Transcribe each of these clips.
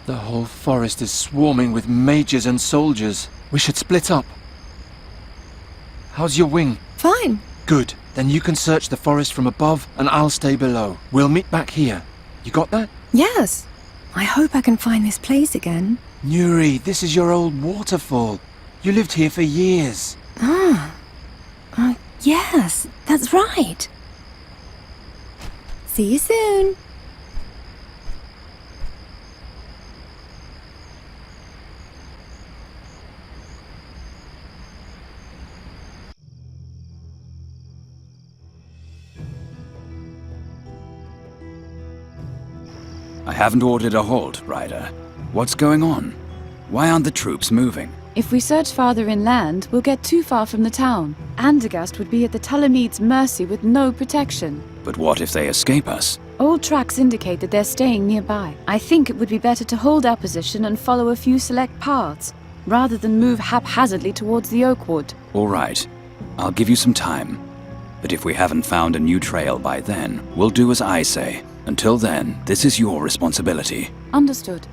The whole forest is swarming with mages and soldiers. We should split up. How's your wing? Fine. Good. Then you can search the forest from above and I'll stay below. We'll meet back here. You got that? Yes. I hope I can find this place again. Nuri, this is your old waterfall. You lived here for years. Yes, that's right. See you soon. I haven't ordered a halt, Ryder. What's going on? Why aren't the troops moving? If we search farther inland, we'll get too far from the town. Andergast would be at the Talamede's mercy with no protection. But what if they escape us? Old tracks indicate that they're staying nearby. I think it would be better to hold our position and follow a few select paths, rather than move haphazardly towards the Oakwood. All right. I'll give you some time. But if we haven't found a new trail by then, we'll do as I say. Until then, this is your responsibility. Understood.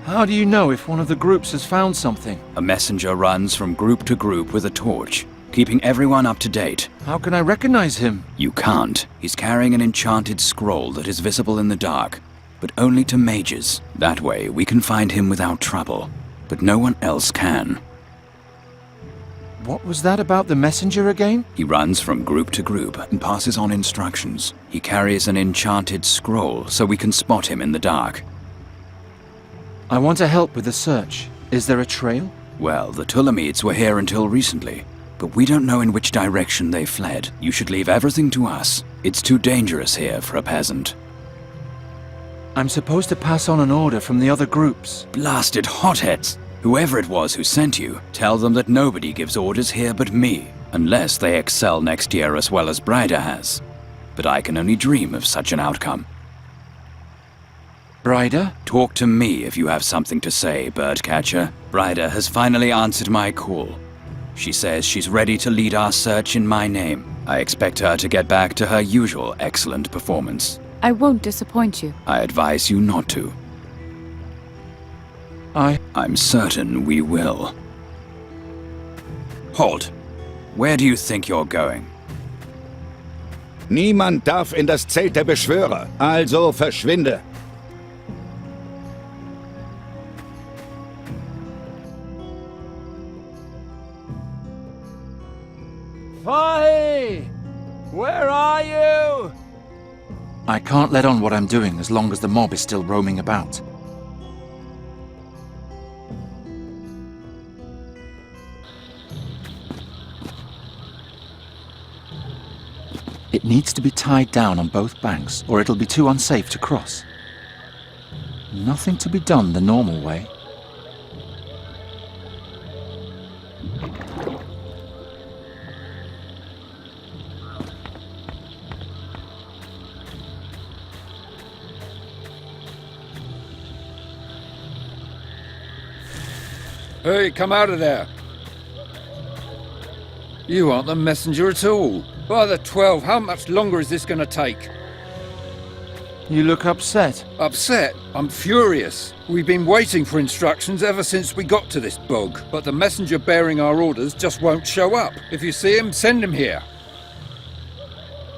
How do you know if one of the groups has found something? A messenger runs from group to group with a torch, keeping everyone up to date. How can I recognize him? You can't. He's carrying an enchanted scroll that is visible in the dark, but only to mages. That way, we can find him without trouble, but no one else can. What was that about the messenger again? He runs from group to group and passes on instructions. He carries an enchanted scroll so we can spot him in the dark. I want to help with the search. Is there a trail? Well, the Tulamedes were here until recently, but we don't know in which direction they fled. You should leave everything to us. It's too dangerous here for a peasant. I'm supposed to pass on an order from the other groups. Blasted hotheads! Whoever it was who sent you, tell them that nobody gives orders here but me, unless they excel next year as well as Bryder has. But I can only dream of such an outcome. Bryder? Talk to me if you have something to say, Birdcatcher. Bryder has finally answered my call. She says she's ready to lead our search in my name. I expect her to get back to her usual excellent performance. I won't disappoint you. I advise you not to. I'm certain we will. Halt! Where do you think you're going? Niemand darf in das Zelt der Beschwörer, also verschwinde! Fahi! Where are you? I can't let on what I'm doing as long as the mob is still roaming about. It needs to be tied down on both banks, or it'll be too unsafe to cross. Nothing to be done the normal way. Hey, come out of there! You aren't the messenger at all. By the 12, how much longer is this going to take? You look upset. Upset? I'm furious. We've been waiting for instructions ever since we got to this bog, but the messenger bearing our orders just won't show up. If you see him, send him here.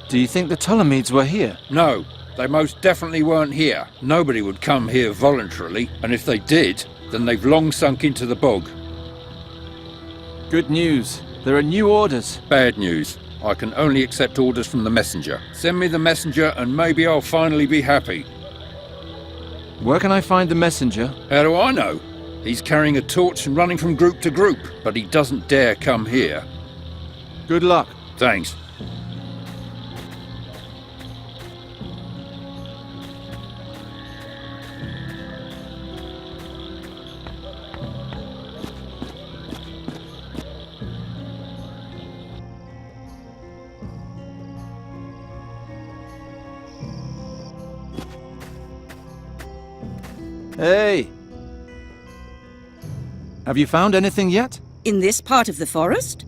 Do you think the Ptolemies were here? No, they most definitely weren't here. Nobody would come here voluntarily, and if they did, then they've long sunk into the bog. Good news. There are new orders. Bad news. I can only accept orders from the messenger. Send me the messenger and maybe I'll finally be happy. Where can I find the messenger? How do I know? He's carrying a torch and running from group to group, but he doesn't dare come here. Good luck. Thanks. Hey! Have you found anything yet? In this part of the forest?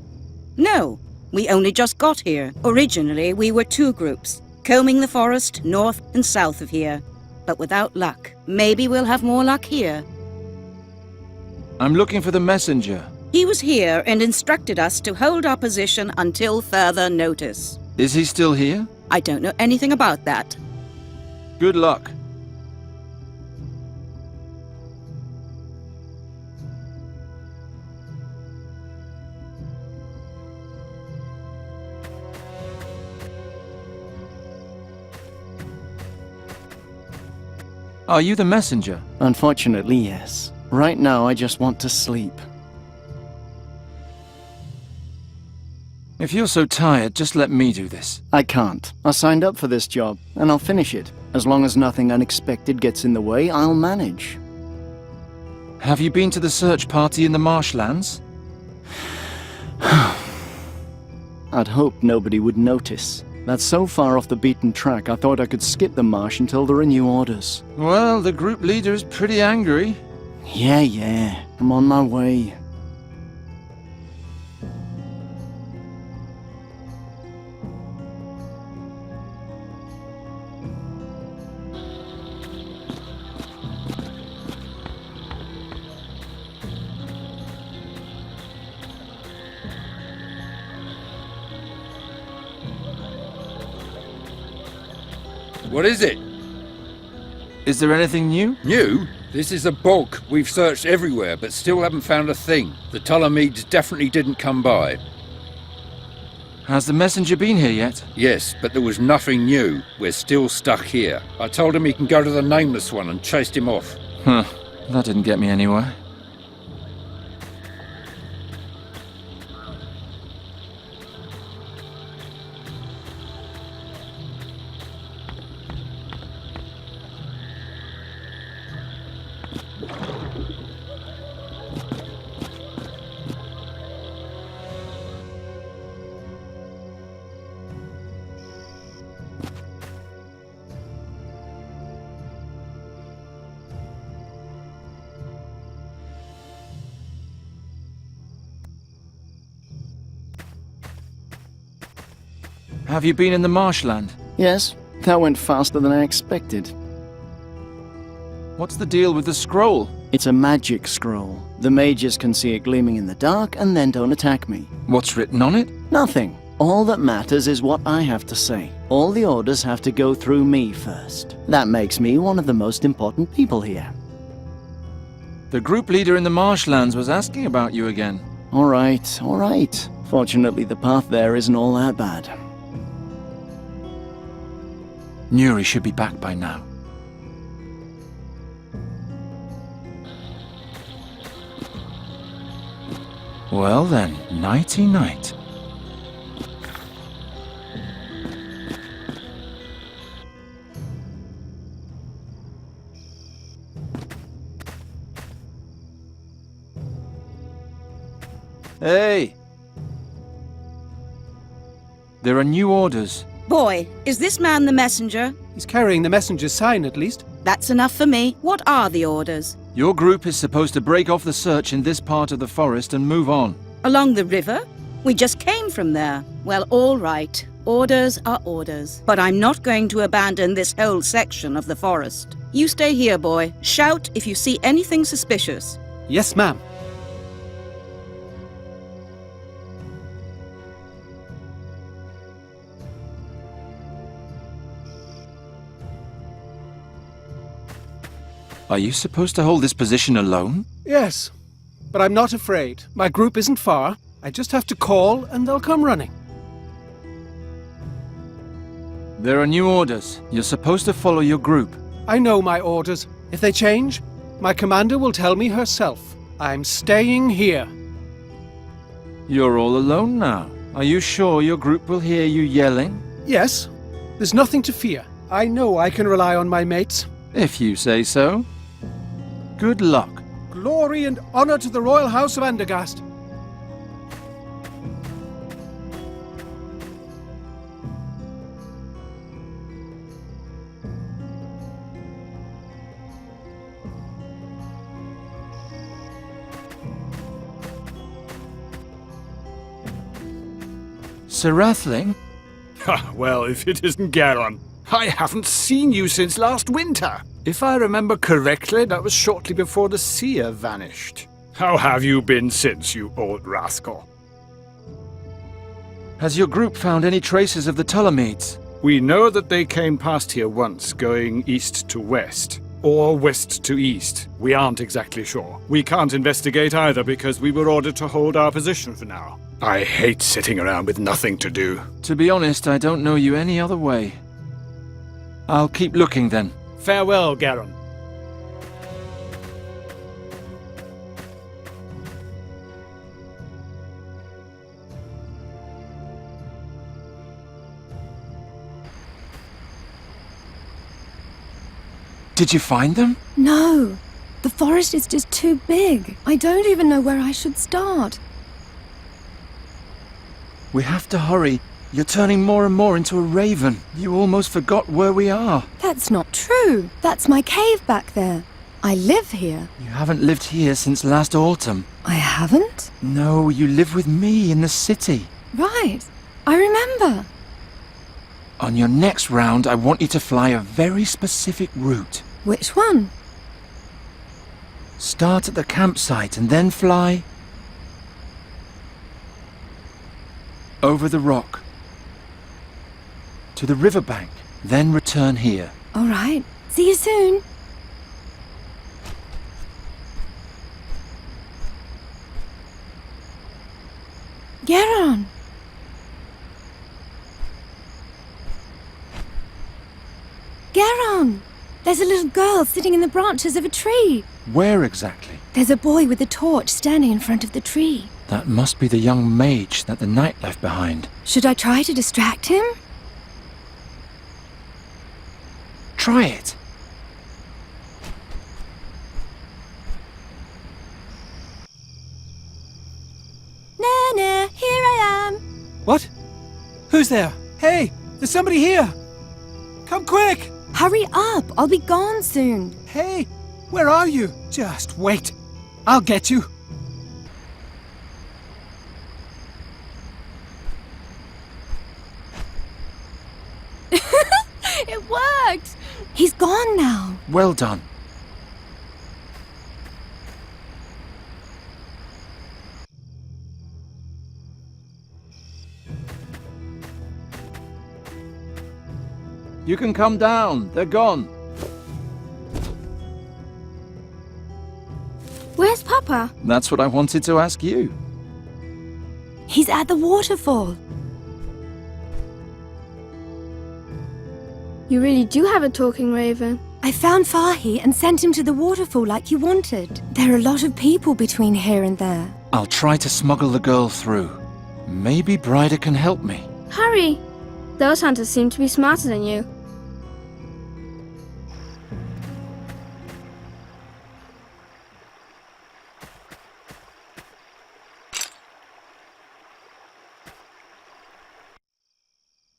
No, we only just got here. Originally, we were two groups, combing the forest north and south of here, but without luck. Maybe we'll have more luck here. I'm looking for the messenger. He was here and instructed us to hold our position until further notice. Is he still here? I don't know anything about that. Good luck. Are you the messenger? Unfortunately, yes. Right now, I just want to sleep. If you're so tired, just let me do this. I can't. I signed up for this job, and I'll finish it. As long as nothing unexpected gets in the way, I'll manage. Have you been to the search party in the marshlands? I'd hope nobody would notice. That's so far off the beaten track, I thought I could skip the marsh until there are new orders. Well, the group leader is pretty angry. Yeah. I'm on my way. What is it? Is there anything new? New? This is a bog. We've searched everywhere, but still haven't found a thing. The Ptolemies definitely didn't come by. Has the messenger been here yet? Yes, but there was nothing new. We're still stuck here. I told him he can go to the Nameless One and chased him off. Huh. That didn't get me anywhere. Have you been in the marshland? Yes, that went faster than I expected. What's the deal with the scroll? It's a magic scroll. The mages can see it gleaming in the dark and then don't attack me. What's written on it? Nothing. All that matters is what I have to say. All the orders have to go through me first. That makes me one of the most important people here. The group leader in the marshlands was asking about you again. All right. Fortunately, the path there isn't all that bad. Nuri should be back by now. Well then, nighty-night. Hey! There are new orders. Boy, is this man the messenger? He's carrying the messenger's sign, at least. That's enough for me. What are the orders? Your group is supposed to break off the search in this part of the forest and move on. Along the river? We just came from there. Well, all right. Orders are orders. But I'm not going to abandon this whole section of the forest. You stay here, boy. Shout if you see anything suspicious. Yes, ma'am. Are you supposed to hold this position alone? Yes, but I'm not afraid. My group isn't far. I just have to call and they'll come running. There are new orders. You're supposed to follow your group. I know my orders. If they change, my commander will tell me herself. I'm staying here. You're all alone now. Are you sure your group will hear you yelling? Yes, there's nothing to fear. I know I can rely on my mates. If you say so. Good luck. Glory and honor to the royal house of Andergast. Sir Rathling? Well, if it isn't Garon. I haven't seen you since last winter. If I remember correctly, that was shortly before the seer vanished. How have you been since, you old rascal? Has your group found any traces of the Ptolemies? We know that they came past here once, going east to west. Or west to east. We aren't exactly sure. We can't investigate either because we were ordered to hold our position for now. I hate sitting around with nothing to do. To be honest, I don't know you any other way. I'll keep looking then. Farewell, Garon. Did you find them? No. The forest is just too big. I don't even know where I should start. We have to hurry. You're turning more and more into a raven. You almost forgot where we are. That's not true. That's my cave back there. I live here. You haven't lived here since last autumn. I haven't? No, you live with me in the city. Right. I remember. On your next round, I want you to fly a very specific route. Which one? Start at the campsite and then fly over the rock to the riverbank, then return here. All right. See you soon. Garon! Garon! There's a little girl sitting in the branches of a tree. Where exactly? There's a boy with a torch standing in front of the tree. That must be the young mage that the knight left behind. Should I try to distract him? Try it. Nana, here I am. What? Who's there? Hey, there's somebody here! Come quick! Hurry up, I'll be gone soon. Hey, where are you? Just wait. I'll get you. It worked! He's gone now. Well done. You can come down. They're gone. Where's Papa? That's what I wanted to ask you. He's at the waterfall. You really do have a talking raven. I found Fahi and sent him to the waterfall like you wanted. There are a lot of people between here and there. I'll try to smuggle the girl through. Maybe Bryder can help me. Hurry! Those hunters seem to be smarter than you.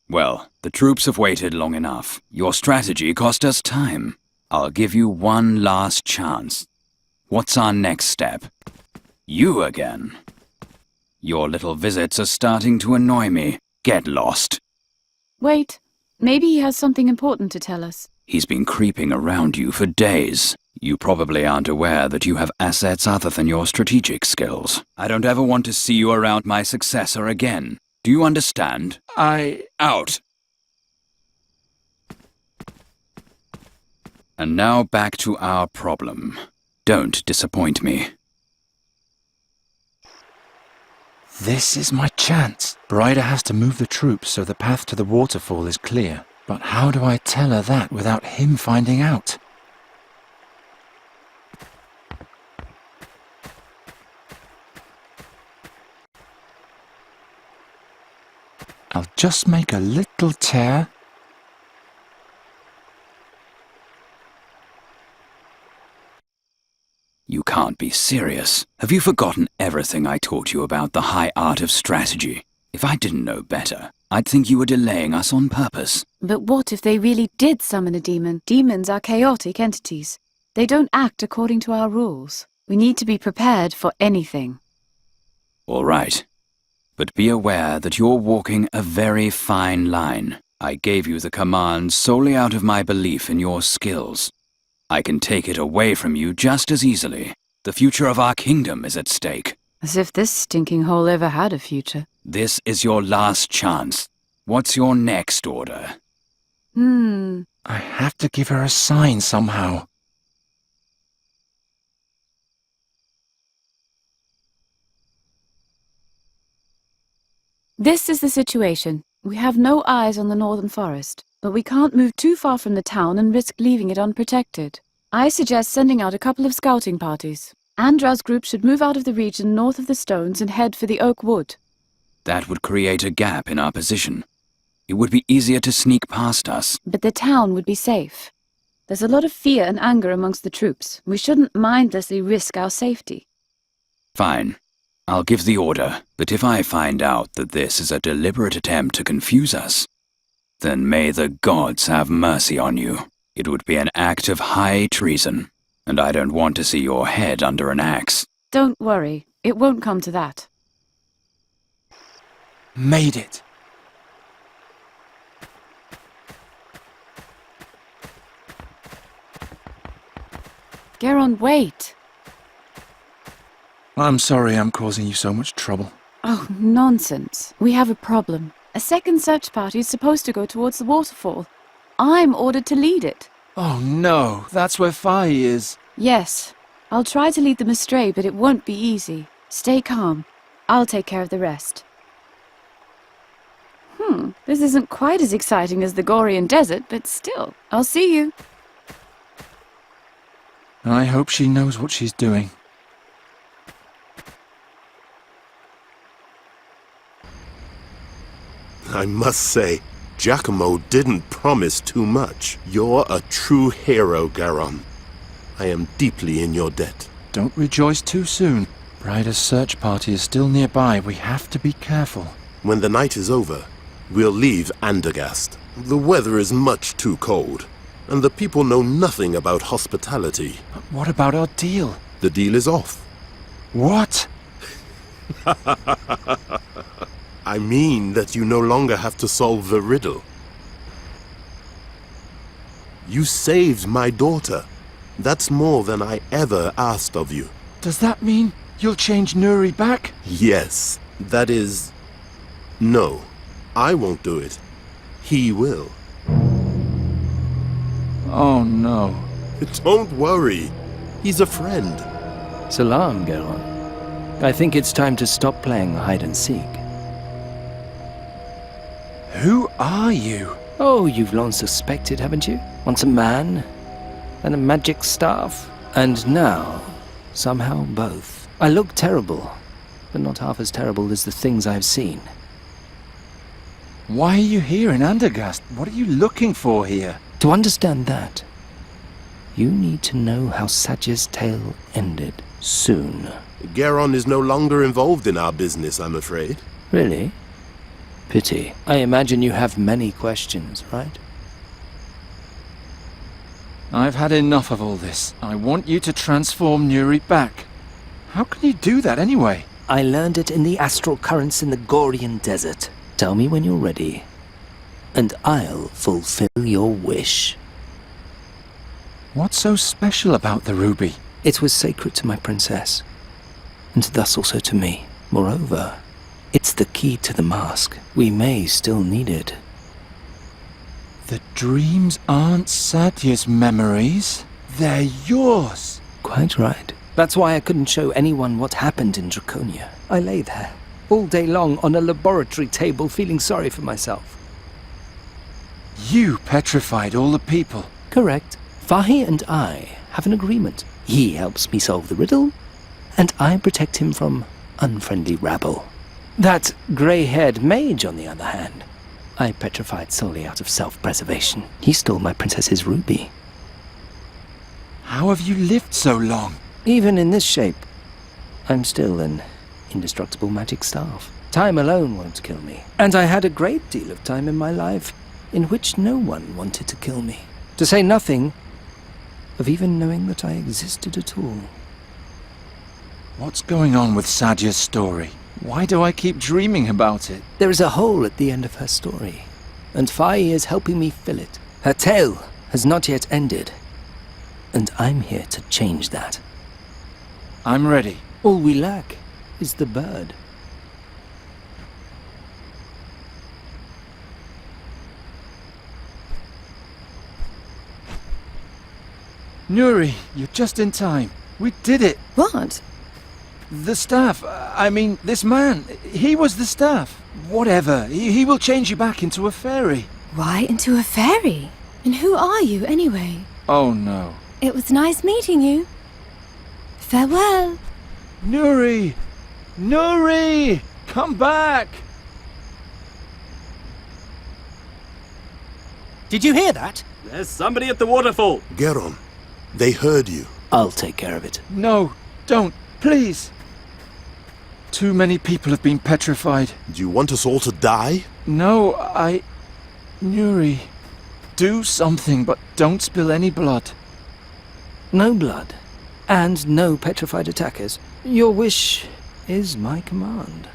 Well, the troops have waited long enough. Your strategy cost us time. I'll give you one last chance. What's our next step? You again. Your little visits are starting to annoy me. Get lost. Wait, maybe he has something important to tell us. He's been creeping around you for days. You probably aren't aware that you have assets other than your strategic skills. I don't ever want to see you around my successor again. Do you understand? Out! And now back to our problem. Don't disappoint me. This is my chance. Bryder has to move the troops so the path to the waterfall is clear. But how do I tell her that without him finding out? I'll just make a little tear. You can't be serious. Have you forgotten everything I taught you about the high art of strategy? If I didn't know better, I'd think you were delaying us on purpose. But what if they really did summon a demon? Demons are chaotic entities. They don't act according to our rules. We need to be prepared for anything. All right. But be aware that you're walking a very fine line. I gave you the command solely out of my belief in your skills. I can take it away from you just as easily. The future of our kingdom is at stake. As if this stinking hole ever had a future. This is your last chance. What's your next order? I have to give her a sign somehow. This is the situation. We have no eyes on the northern forest, but we can't move too far from the town and risk leaving it unprotected. I suggest sending out a couple of scouting parties. Andra's group should move out of the region north of the stones and head for the oak wood. That would create a gap in our position. It would be easier to sneak past us. But the town would be safe. There's a lot of fear and anger amongst the troops. We shouldn't mindlessly risk our safety. Fine. I'll give the order, but if I find out that this is a deliberate attempt to confuse us, then may the gods have mercy on you. It would be an act of high treason, and I don't want to see your head under an axe. Don't worry, it won't come to that. Made it. Geron, wait! I'm sorry I'm causing you so much trouble. Oh, nonsense. We have a problem. A second search party is supposed to go towards the waterfall. I'm ordered to lead it. Oh no, that's where Fahi is. Yes. I'll try to lead them astray, but it won't be easy. Stay calm. I'll take care of the rest. This isn't quite as exciting as the Gorian Desert, but still. I'll see you. I hope she knows what she's doing. I must say, Giacomo didn't promise too much. You're a true hero, Garon. I am deeply in your debt. Don't rejoice too soon. Ryder's search party is still nearby. We have to be careful. When the night is over, we'll leave Andergast. The weather is much too cold, and the people know nothing about hospitality. But what about our deal? The deal is off. What? I mean that you no longer have to solve the riddle. You saved my daughter. That's more than I ever asked of you. Does that mean you'll change Nuri back? Yes. That is... No. I won't do it. He will. Oh no. Don't worry. He's a friend. Salam, Geron. I think it's time to stop playing hide and seek. Who are you? Oh, you've long suspected, haven't you? Once a man, and a magic staff, and now, somehow both. I look terrible, but not half as terrible as the things I've seen. Why are you here in Andergast? What are you looking for here? To understand that, you need to know how Satya's tale ended soon. Garon is no longer involved in our business, I'm afraid. Really? Pity. I imagine you have many questions, right? I've had enough of all this. I want you to transform Nuri back. How can you do that anyway? I learned it in the astral currents in the Gorian Desert. Tell me when you're ready, and I'll fulfill your wish. What's so special about the ruby? It was sacred to my princess, and thus also to me. Moreover, it's the key to the mask. We may still need it. The dreams aren't Satya's memories. They're yours. Quite right. That's why I couldn't show anyone what happened in Draconia. I lay there, all day long on a laboratory table, feeling sorry for myself. You petrified all the people. Correct. Fahi and I have an agreement. He helps me solve the riddle, and I protect him from unfriendly rabble. That grey-haired mage, on the other hand, I petrified solely out of self-preservation. He stole my princess's ruby. How have you lived so long? Even in this shape, I'm still an indestructible magic staff. Time alone won't kill me. And I had a great deal of time in my life in which no one wanted to kill me. To say nothing of even knowing that I existed at all. What's going on with Sadya's story? Why do I keep dreaming about it? There is a hole at the end of her story, and Faye is helping me fill it. Her tale has not yet ended, and I'm here to change that. I'm ready. All we lack is the bird. Nuri, you're just in time. We did it. What? The staff, I mean, this man, he was the staff. Whatever, he will change you back into a fairy. Why into a fairy? And who are you, anyway? Oh no. It was nice meeting you. Farewell. Nuri! Nuri! Come back! Did you hear that? There's somebody at the waterfall. Garon, they heard you. I'll take care of it. No, don't, please. Too many people have been petrified. Do you want us all to die? No, Nuri, do something, but don't spill any blood. No blood, and no petrified attackers. Your wish is my command.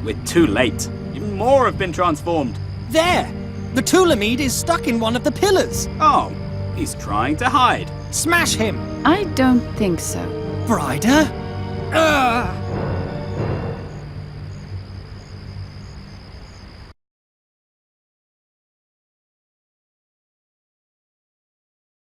We're too late. Even more have been transformed. There! The Tulamid is stuck in one of the pillars. Oh, he's trying to hide. Smash him! I don't think so. Bryder? Ugh!